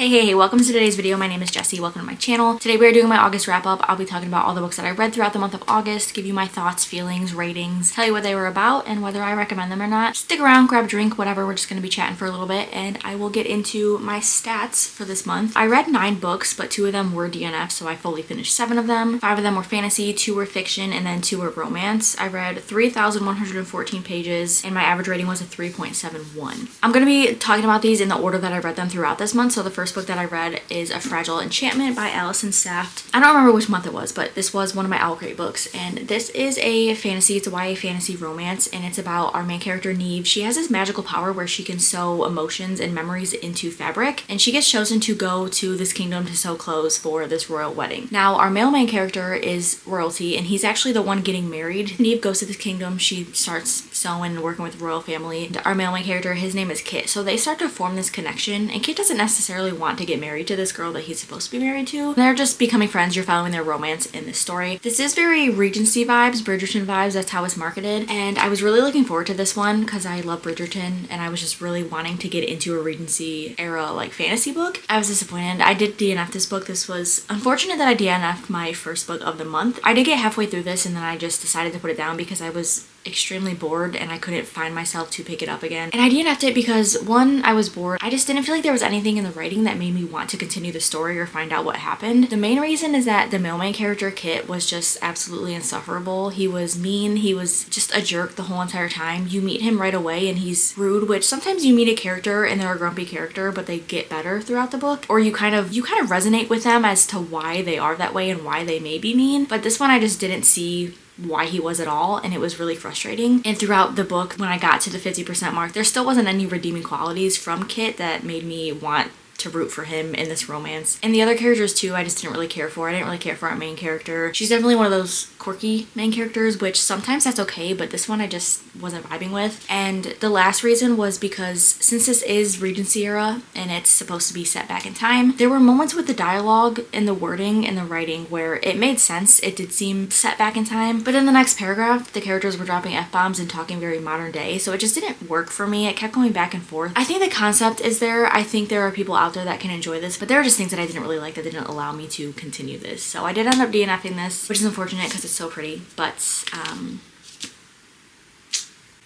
Hey, welcome to today's video. My name is Jessie. Welcome to my channel. Today we are doing my August wrap up. I'll be talking about all the books that I read throughout the month of August, give you my thoughts, feelings, ratings, tell you what they were about and whether I recommend them or not. Stick around, grab a drink, whatever. We're just going to be chatting for a little bit and I will get into my stats for this month. I read 9 books, but 2 of them were DNF, so I fully finished 7 of them. 5 of them were fantasy, 2 were fiction, and then 2 were romance. I read 3,114 pages and my average rating was a 3.71. I'm going to be talking about these in the order that I read them throughout this month. So the first book that I read is A Fragile Enchantment by Alison Saft. I don't remember which month it was, but this was one of my Owl Crate books, and this is a fantasy. It's a YA fantasy romance, and it's about our main character Neve. She has this magical power where she can sew emotions and memories into fabric, and she gets chosen to go to this kingdom to sew clothes for this royal wedding. Now, our male main character is royalty, and he's actually the one getting married. Neve goes to this kingdom. She starts sewing and working with the royal family. And our male main character, his name is Kit. So they start to form this connection, and Kit doesn't necessarily want to get married to this girl that he's supposed to be married to. They're just becoming friends. You're following their romance in this story. This is very Regency vibes, Bridgerton vibes. That's how it's marketed. And I was really looking forward to this one because I love Bridgerton and I was just really wanting to get into a Regency era like fantasy book. I was disappointed. I did DNF this book. This was unfortunate that I DNF'd my first book of the month. I did get halfway through this and then I just decided to put it down because I was extremely bored and I couldn't find myself to pick it up again. And I DNF'd it because, one, I was bored. I just didn't feel like there was anything in the writing that made me want to continue the story or find out what happened. The main reason is that the male main character, Kit, was just absolutely insufferable. He was mean. He was just a jerk the whole entire time. You meet him right away and he's rude, which sometimes you meet a character and they're a grumpy character, but they get better throughout the book. Or you kind of resonate with them as to why they are that way and why they may be mean. But this one I just didn't see why he was at all, and it was really frustrating. And throughout the book, when I got to the 50% mark, there still wasn't any redeeming qualities from Kit that made me want to root for him in this romance. And the other characters too, I just didn't really care for. I didn't really care for our main character. She's definitely one of those quirky main characters, which sometimes that's okay, but this one I just wasn't vibing with. And the last reason was because since this is Regency era and it's supposed to be set back in time, there were moments with the dialogue and the wording and the writing where it made sense. It did seem set back in time, but in the next paragraph, the characters were dropping F-bombs and talking very modern day, so it just didn't work for me. It kept going back and forth. I think the concept is there. I think there are people out there that can enjoy this, but there are just things that I didn't really like that didn't allow me to continue this. So I did end up DNFing this, which is unfortunate because it's so pretty, but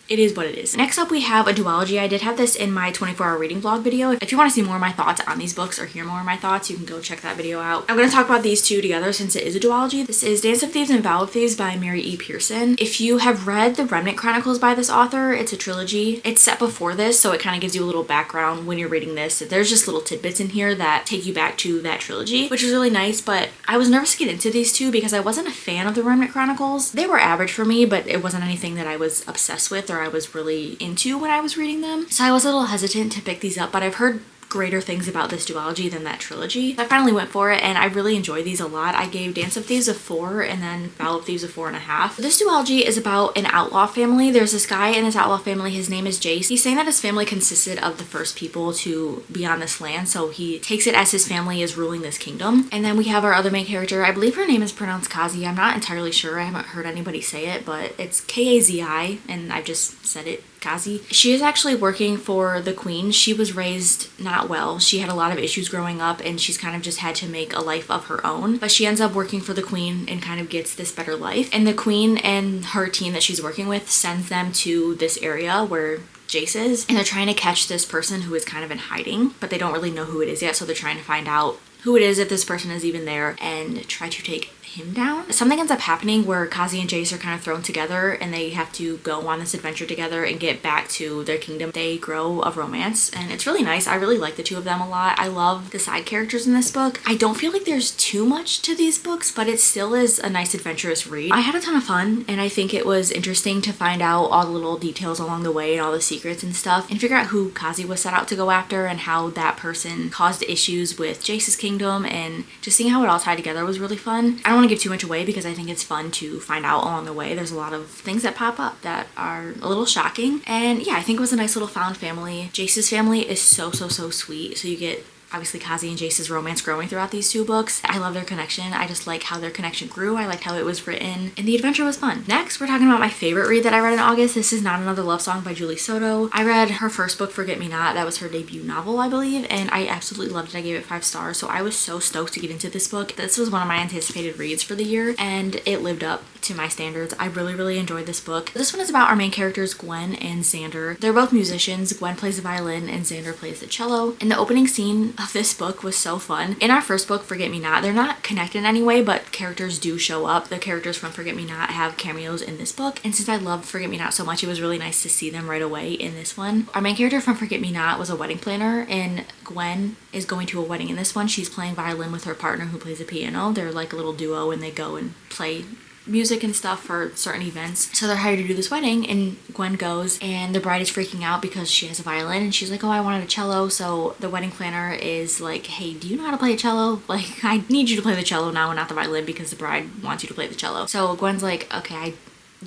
it is what it is. Next up, we have a duology. I did have this in my 24-hour reading vlog video. If you want to see more of my thoughts on these books or hear more of my thoughts, you can go check that video out. I'm going to talk about these two together since it is a duology. This is Dance of Thieves and Vow of Thieves by Mary E. Pearson. If you have read The Remnant Chronicles by this author, it's a trilogy. It's set before this, so it kind of gives you a little background when you're reading this. There's just little tidbits in here that take you back to that trilogy, which is really nice, but I was nervous to get into these two because I wasn't a fan of The Remnant Chronicles. They were average for me, but it wasn't anything that I was obsessed with or I was really into when I was reading them. So I was a little hesitant to pick these up, but I've heard greater things about this duology than that trilogy. I finally went for it and I really enjoy these a lot. I gave Dance of Thieves a 4 and then Vow of Thieves a 4.5. This duology is about an outlaw family. There's this guy in this outlaw family. His name is Jace. He's saying that his family consisted of the first people to be on this land, so he takes it as his family is ruling this kingdom. And then we have our other main character. I believe her name is pronounced Kazi. I'm not entirely sure. I haven't heard anybody say it, but it's Kazi, and I've just said it. Kazi. She is actually working for the queen. She was raised not well. She had a lot of issues growing up and she's kind of just had to make a life of her own. But she ends up working for the queen and kind of gets this better life. And the queen and her team that she's working with sends them to this area where Jace is. And they're trying to catch this person who is kind of in hiding, but they don't really know who it is yet. So they're trying to find out who it is, if this person is even there, and try to take him down. Something ends up happening where Kazi and Jace are kind of thrown together and they have to go on this adventure together and get back to their kingdom. They grow a romance and it's really nice. I really like the two of them a lot. I love the side characters in this book. I don't feel like there's too much to these books, but it still is a nice adventurous read. I had a ton of fun and I think it was interesting to find out all the little details along the way and all the secrets and stuff and figure out who Kazi was set out to go after and how that person caused issues with Jace's kingdom, and just seeing how it all tied together was really fun. I don't want to give too much away because I think it's fun to find out along the way. There's a lot of things that pop up that are a little shocking. And yeah, I think it was a nice little found family. Jace's family is so sweet. So you get obviously Kazi and Jace's romance growing throughout these two books. I love their connection. I just like how their connection grew. I liked how it was written, and the adventure was fun. Next, we're talking about my favorite read that I read in August. This is Not Another Love Song by Julie Soto. I read her first book, Forget Me Not. That was her debut novel, I believe, and I absolutely loved it. I gave it 5 stars, so I was so stoked to get into this book. This was one of my anticipated reads for the year, and it lived up to my standards. I really enjoyed this book. This one is about our main characters, Gwen and Xander. They're both musicians. Gwen plays the violin and Xander plays the cello. And the opening scene of this book was so fun. In our first book, Forget Me Not, they're not connected in any way, but characters do show up. The characters from Forget Me Not have cameos in this book, and since I loved Forget Me Not so much, it was really nice to see them right away in this one. Our main character from Forget Me Not was a wedding planner, and Gwen is going to a wedding in this one. She's playing violin with her partner who plays the piano. They're like a little duo, and they go and play music and stuff for certain events. So they're hired to do this wedding, and Gwen goes, and the bride is freaking out because she has a violin, and she's like, oh, I wanted a cello. So the wedding planner is like, hey, do you know how to play a cello? Like, I need you to play the cello now and not the violin because the bride wants you to play the cello. So Gwen's like, okay, I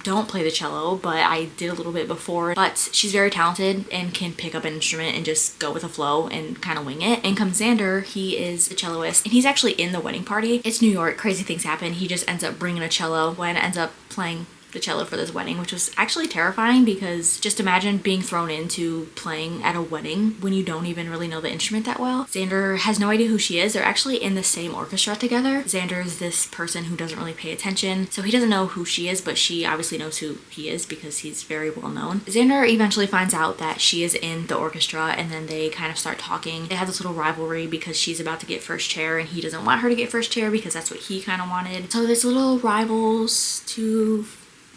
don't play the cello, but I did a little bit before. But she's very talented and can pick up an instrument and just go with the flow and kind of wing it. And comes Xander, he is a celloist, and he's actually in the wedding party. It's New York, crazy things happen. He just ends up bringing a cello. Gwen ends up playing the cello for this wedding, which was actually terrifying because just imagine being thrown into playing at a wedding when you don't even really know the instrument that well. Xander has no idea who she is. They're actually in the same orchestra together. Xander is this person who doesn't really pay attention, so he doesn't know who she is, but she obviously knows who he is because he's very well known. Xander eventually finds out that she is in the orchestra, and then they kind of start talking. They have this little rivalry because she's about to get first chair and he doesn't want her to get first chair because that's what he kind of wanted. So there's little rivals to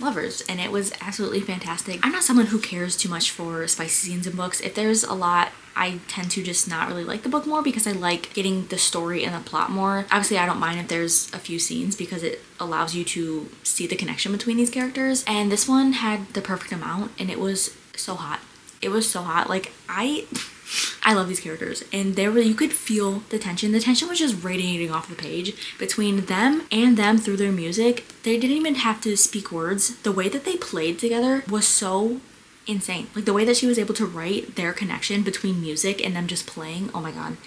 lovers, and it was absolutely fantastic. I'm not someone who cares too much for spicy scenes in books. If there's a lot, I tend to just not really like the book more because I like getting the story and the plot more. Obviously, I don't mind if there's a few scenes because it allows you to see the connection between these characters, and this one had the perfect amount, and it was so hot. It was so hot. Like, I love these characters, and you could feel the tension. The tension was just radiating off the page between them and them through their music. They didn't even have to speak words. The way that they played together was so insane. Like, the way that she was able to write their connection between music and them just playing, oh my god,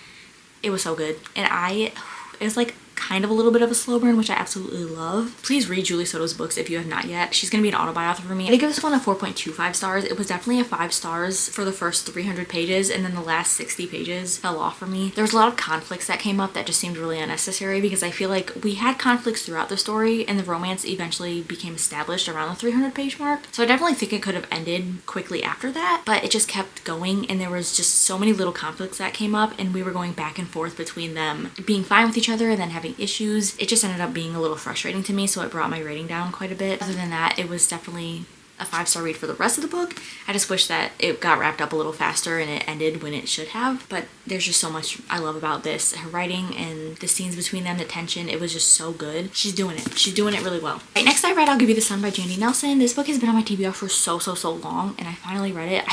it was so good. And it was like kind of a little bit of a slow burn, which I absolutely love. Please read Julie Soto's books if you have not yet. She's gonna be an autobiography for me. I give this one a 4.25 stars. It was definitely a 5 stars for the first 300 pages, and then the last 60 pages fell off for me. There was a lot of conflicts that came up that just seemed really unnecessary because I feel like we had conflicts throughout the story, and the romance eventually became established around the 300 page mark. So I definitely think it could have ended quickly after that, but it just kept going, and there was just so many little conflicts that came up, and we were going back and forth between them being fine with each other and then having issues. It just ended up being a little frustrating to me, so it brought my rating down quite a bit. Other than that, it was definitely a 5-star read for the rest of the book. I just wish that it got wrapped up a little faster and it ended when it should have, but there's just so much I love about this. Her writing and the scenes between them, the tension, it was just so good. She's doing it. She's doing it really well. Right, next I read I'll Give You the Sun by Jandy Nelson. This book has been on my TBR for so long, and I finally read it.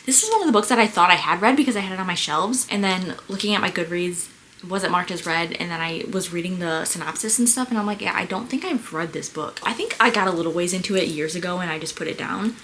This is one of the books that I thought I had read because I had it on my shelves, and then looking at my Goodreads, wasn't marked as read, and then I was reading the synopsis and stuff, and I'm like, yeah, I don't think I've read this book. I think I got a little ways into it years ago and I just put it down,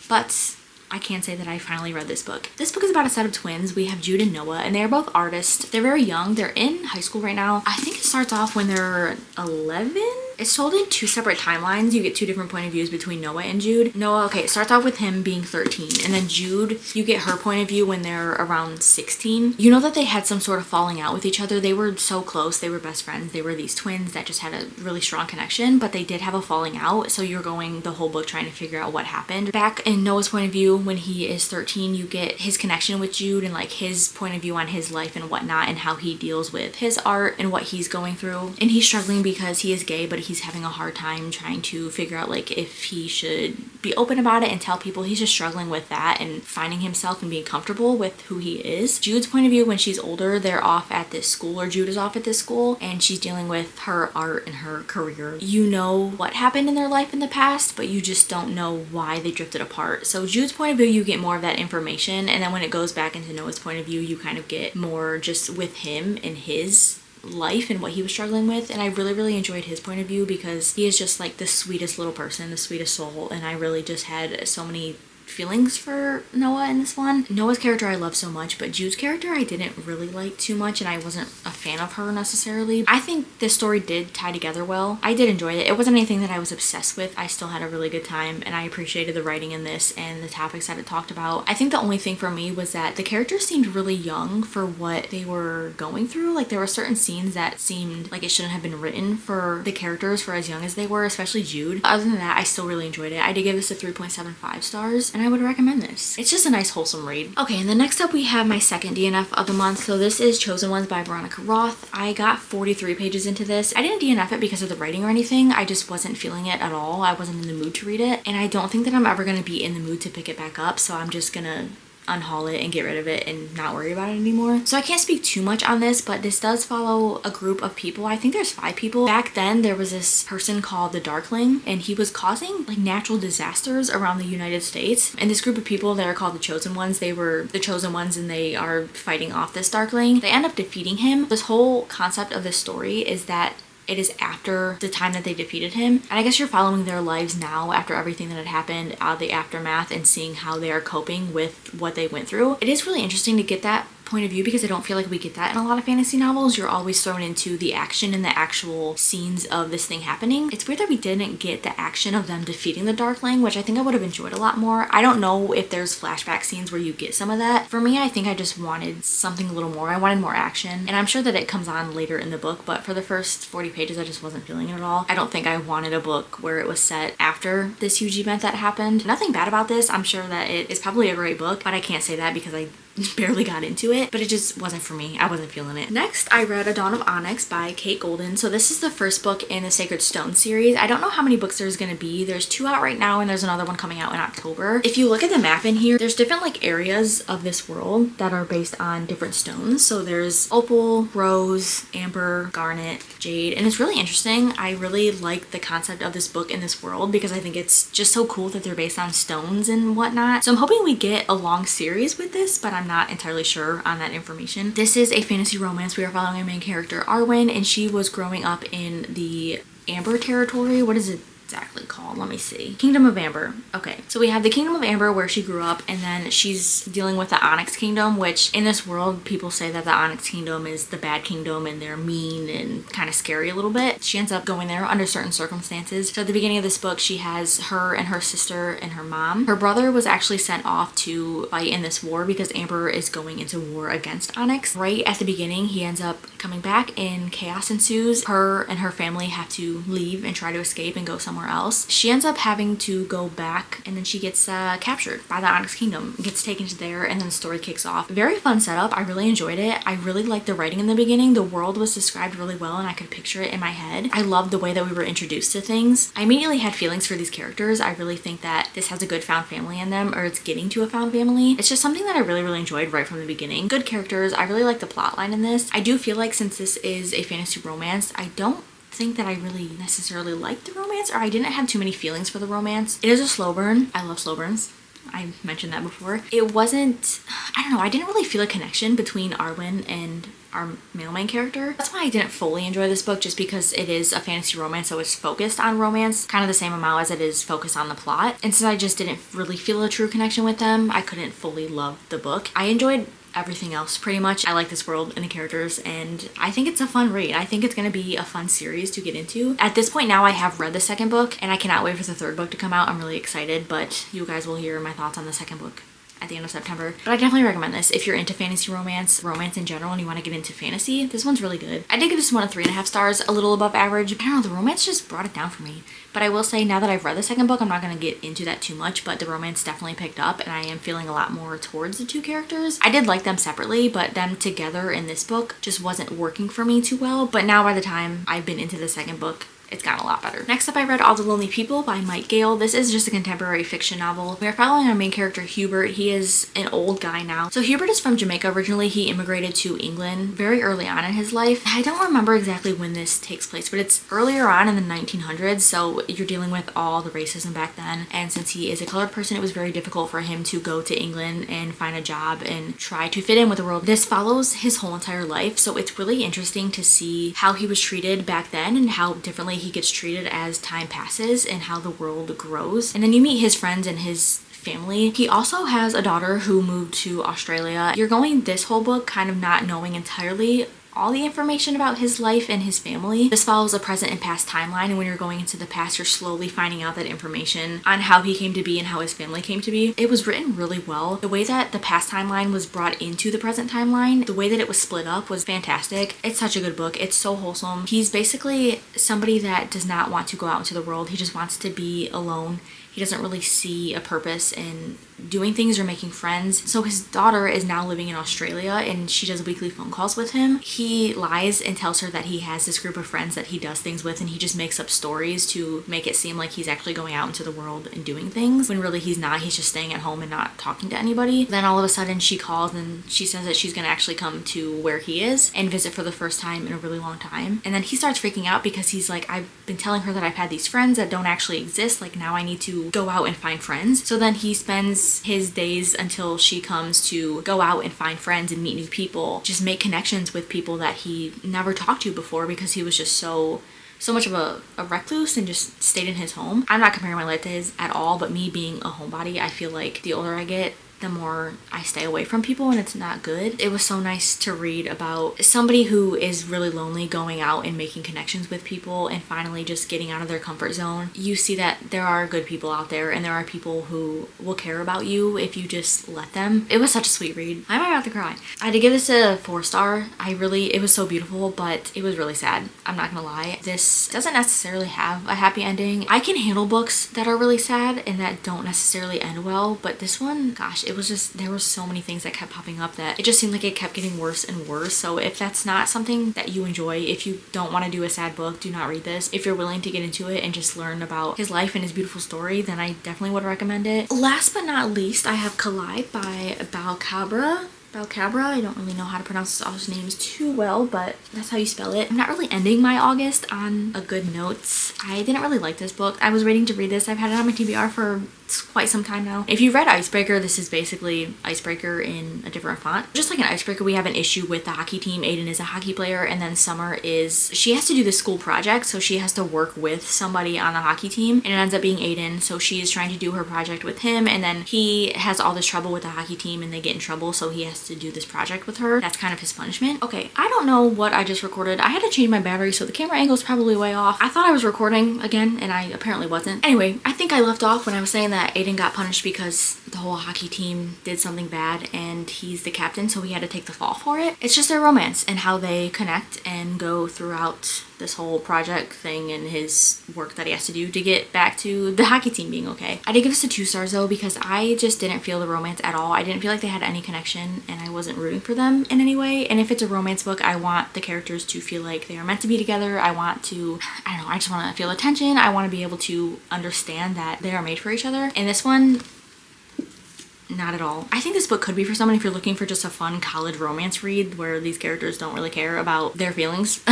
but I can say that I finally read this book. This book is about a set of twins. We have Jude and Noah, and they're both artists. They're very young. They're in high school right now. I think it starts off when they're 11? It's told in 2 separate timelines. You get 2 different point of views between Noah and Jude. Noah, okay, it starts off with him being 13, and then Jude, you get her point of view when they're around 16. You know that they had some sort of falling out with each other. They were so close. They were best friends. They were these twins that just had a really strong connection, but they did have a falling out, so you're going the whole book trying to figure out what happened. Back in Noah's point of view, when he is 13, you get his connection with Jude and like his point of view on his life and whatnot, and how he deals with his art and what he's going through. And he's struggling because he is gay, but he's having a hard time trying to figure out like if he should be open about it and tell people. He's just struggling with that and finding himself and being comfortable with who he is. Jude's point of view, when she's older, they're off at this school, or Jude is off at this school, and she's dealing with her art and her career. You know what happened in their life in the past, but you just don't know why they drifted apart. So Jude's point of view, you get more of that information, and then when it goes back into Noah's point of view, you kind of get more just with him and his life and what he was struggling with. And I really enjoyed his point of view because he is just like the sweetest little person, the sweetest soul, and I really just had so many feelings for Noah in this one. Noah's character I love so much, but Jude's character I didn't really like too much, and I wasn't a fan of her necessarily. I think this story did tie together well. I did enjoy it. It wasn't anything that I was obsessed with. I still had a really good time, and I appreciated the writing in this and the topics that it talked about. I think the only thing for me was that the characters seemed really young for what they were going through. Like, there were certain scenes that seemed like it shouldn't have been written for the characters for as young as they were, especially Jude. Other than that, I still really enjoyed it. I did give this a 3.75 stars, and I would recommend this. It's just a nice wholesome read. Okay, and then next up we have my second DNF of the month. So this is Chosen Ones by Veronica Roth. I got 43 pages into this. I didn't DNF it because of the writing or anything. I just wasn't feeling it at all. I wasn't in the mood to read it, and I don't think that I'm ever going to be in the mood to pick it back up, so I'm just gonna unhaul it and get rid of it and not worry about it anymore. So I can't speak too much on this, but this does follow a group of people. I think there's 5 people. Back then there was this person called the Darkling, and he was causing like natural disasters around the United States. And this group of people that are called the Chosen Ones, they were the Chosen Ones and they are fighting off this Darkling. They end up defeating him. This whole concept of this story is that it is after the time that they defeated him. And I guess you're following their lives now after everything that had happened, the aftermath, and seeing how they are coping with what they went through. It is really interesting to get that point of view because I don't feel like we get that in a lot of fantasy novels. You're always thrown into the action and the actual scenes of this thing happening. It's weird that we didn't get the action of them defeating the Darkling, which I think I would have enjoyed a lot more. I don't know if there's flashback scenes where you get some of that. For me, I think I just wanted something a little more. I wanted more action, and I'm sure that it comes on later in the book, but for the first 40 pages I just wasn't feeling it at all. I don't think I wanted a book where it was set after this huge event that happened. Nothing bad about this. I'm sure that it is probably a great book, but I can't say that because I barely got into it, but it just wasn't for me. I wasn't feeling it. Next, I read A Dawn of Onyx by Kate Golden. So this is the first book in the Sacred Stone series. I don't know how many books there's gonna be. There's 2 out right now, and there's another one coming out in October. If you look at the map in here, there's different like areas of this world that are based on different stones. So there's opal, rose, amber, garnet, jade, and it's really interesting. I really like the concept of this book in this world because I think it's just so cool that they're based on stones and whatnot. So I'm hoping we get a long series with this, but I'm not entirely sure on that information. This is a fantasy romance. We are following our main character, Arwen, and she was growing up in the Amber territory. What is it exactly called? Let me see. Kingdom of Amber. Okay, so we have the Kingdom of Amber where she grew up, and then she's dealing with the Onyx Kingdom, which in this world people say that the Onyx Kingdom is the bad kingdom and they're mean and kind of scary a little bit. She ends up going there under certain circumstances. So at the beginning of this book, she has her and her sister and her mom. Her brother was actually sent off to fight in this war because Amber is going into war against Onyx. Right at the beginning, he ends up coming back and chaos ensues. Her and her family have to leave and try to escape and go somewhere else. She ends up having to go back, and then she gets captured by the Onyx Kingdom, gets taken to there, and then the story kicks off. Very fun setup. I really enjoyed it. I really liked the writing in the beginning. The world was described really well and I could picture it in my head. I loved the way that we were introduced to things. I immediately had feelings for these characters. I really think that this has a good found family in them, or it's getting to a found family. It's just something that I really enjoyed right from the beginning. Good characters. I really like the plot line in this. I do feel like since this is a fantasy romance, I don't think that I really necessarily liked the romance, or I didn't have too many feelings for the romance. It is a slow burn. I love slow burns. I mentioned that before. It wasn't, I don't know, I didn't really feel a connection between Arwen and our male main character. That's why I didn't fully enjoy this book, just because it is a fantasy romance, so it's focused on romance kind of the same amount as it is focused on the plot. And since I just didn't really feel a true connection with them, I couldn't fully love the book. I enjoyed everything else pretty much. I like this world and the characters, and I think it's a fun read. I think it's going to be a fun series to get into. At this point now, I have read the second book and I cannot wait for the third book to come out. I'm really excited, but you guys will hear my thoughts on the second book at the end of September. But I definitely recommend this if you're into fantasy romance in general, and you want to get into fantasy. This one's really good. I did give this one a 3.5 stars, a little above average. I don't know, the romance just brought it down for me. But I will say, now that I've read the second book, I'm not going to get into that too much, but the romance definitely picked up and I am feeling a lot more towards the 2 characters. I did like them separately, but them together in this book just wasn't working for me too well. But now by the time I've been into the second book, it's gotten a lot better. Next up, I read All the Lonely People by Mike Gale. This is just a contemporary fiction novel. We are following our main character, Hubert. He is an old guy now. So Hubert is from Jamaica originally. He immigrated to England very early on in his life. I don't remember exactly when this takes place, but it's earlier on in the 1900s. So you're dealing with all the racism back then. And since he is a colored person, it was very difficult for him to go to England and find a job and try to fit in with the world. This follows his whole entire life. So it's really interesting to see how he was treated back then and how differently he gets treated as time passes and how the world grows. And then you meet his friends and his family. He also has a daughter who moved to Australia. You're going this whole book kind of not knowing entirely all the information about his life and his family. This follows a present and past timeline, and when you're going into the past, you're slowly finding out that information on how he came to be and how his family came to be. It was written really well. The way that the past timeline was brought into the present timeline, the way that it was split up was fantastic. It's such a good book. It's so wholesome. He's basically somebody that does not want to go out into the world. He just wants to be alone. He doesn't really see a purpose in doing things or making friends. So his daughter is now living in Australia and she does weekly phone calls with him. He lies and tells her that he has this group of friends that he does things with, and he just makes up stories to make it seem like he's actually going out into the world and doing things, when really he's not. He's just staying at home and not talking to anybody. Then all of a sudden she calls and she says that she's gonna actually come to where he is and visit for the first time in a really long time. And then he starts freaking out because he's like, I've been telling her that I've had these friends that don't actually exist. Like, now I need to go out and find friends. So then he spends his days until she comes to go out and find friends and meet new people, just make connections with people that he never talked to before, because he was just so much of a recluse and just stayed in his home. I'm not comparing my life to his at all, but me being a homebody, I feel like the older I get, the more I stay away from people, and it's not good. It was so nice to read about somebody who is really lonely going out and making connections with people and finally just getting out of their comfort zone. You see that there are good people out there, and there are people who will care about you if you just let them. It was such a sweet read. I might have to cry. I had to give this a 4-star. It was so beautiful, but it was really sad. I'm not gonna lie. This doesn't necessarily have a happy ending. I can handle books that are really sad and that don't necessarily end well, but this one, gosh, it was just, there were so many things that kept popping up that it just seemed like it kept getting worse and worse. So if that's not something that you enjoy, if you don't want to do a sad book, do not read this. If you're willing to get into it and just learn about his life and his beautiful story, then I definitely would recommend it. Last but not least, I have Collide by Balcabra. I don't really know how to pronounce all his names too well, but that's how you spell it. I'm not really ending my August on a good note. I didn't really like this book. I was waiting to read this. I've had it on my TBR for quite some time now. If you read Icebreaker, this is basically Icebreaker in a different font. Just like an Icebreaker, we have an issue with the hockey team. Aiden is a hockey player, and then Summer she has to do the school project, so she has to work with somebody on the hockey team, and it ends up being Aiden. So she is trying to do her project with him, and then he has all this trouble with the hockey team and they get in trouble, so he has to do this project with her. That's kind of his punishment. Okay, I don't know what I just recorded. I had to change my battery, so the camera angle is probably way off. I thought I was recording again, and I apparently wasn't. Anyway, I think I left off when I was saying that Aiden got punished because the whole hockey team did something bad and he's the captain, so he had to take the fall for it. It's just their romance and how they connect and go throughout this whole project thing and his work that he has to do to get back to the hockey team being okay. I did give this a 2 stars though, because I just didn't feel the romance at all. I didn't feel like they had any connection, and I wasn't rooting for them in any way. And if it's a romance book, I want the characters to feel like they are meant to be together. I want to, I don't know, I just want to feel attention. I want to be able to understand that they are made for each other. And this one, not at all. I think this book could be for someone if you're looking for just a fun college romance read where these characters don't really care about their feelings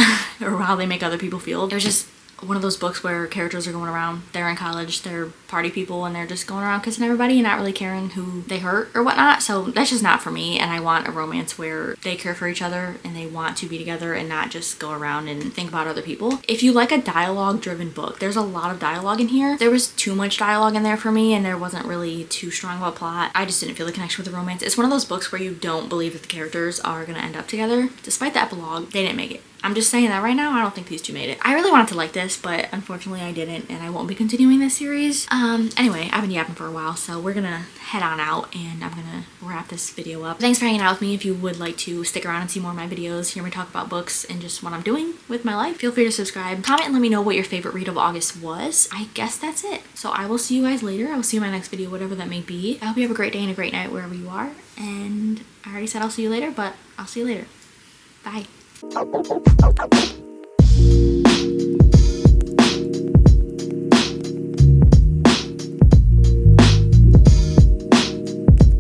or how they make other people feel. It was just one of those books where characters are going around, they're in college, they're party people, and they're just going around kissing everybody and not really caring who they hurt or whatnot. So that's just not for me, and I want a romance where they care for each other and they want to be together and not just go around and think about other people. If you like a dialogue driven book, there's a lot of dialogue in here. There was too much dialogue in there for me, and there wasn't really too strong of a plot. I just didn't feel the connection with the romance. It's one of those books where you don't believe that the characters are gonna end up together. Despite the epilogue, they didn't make it. I'm just saying that right now, I don't think these two made it. I really wanted to like this, but unfortunately I didn't, and I won't be continuing this series. Anyway, I've been yapping for a while, so we're gonna head on out and I'm gonna wrap this video up. Thanks for hanging out with me. If you would like to stick around and see more of my videos, hear me talk about books and just what I'm doing with my life, feel free to subscribe. Comment and let me know what your favorite read of August was. I guess that's it. So I will see you guys later. I will see you in my next video, whatever that may be. I hope you have a great day and a great night wherever you are. And I already said I'll see you later, but I'll see you later. Bye.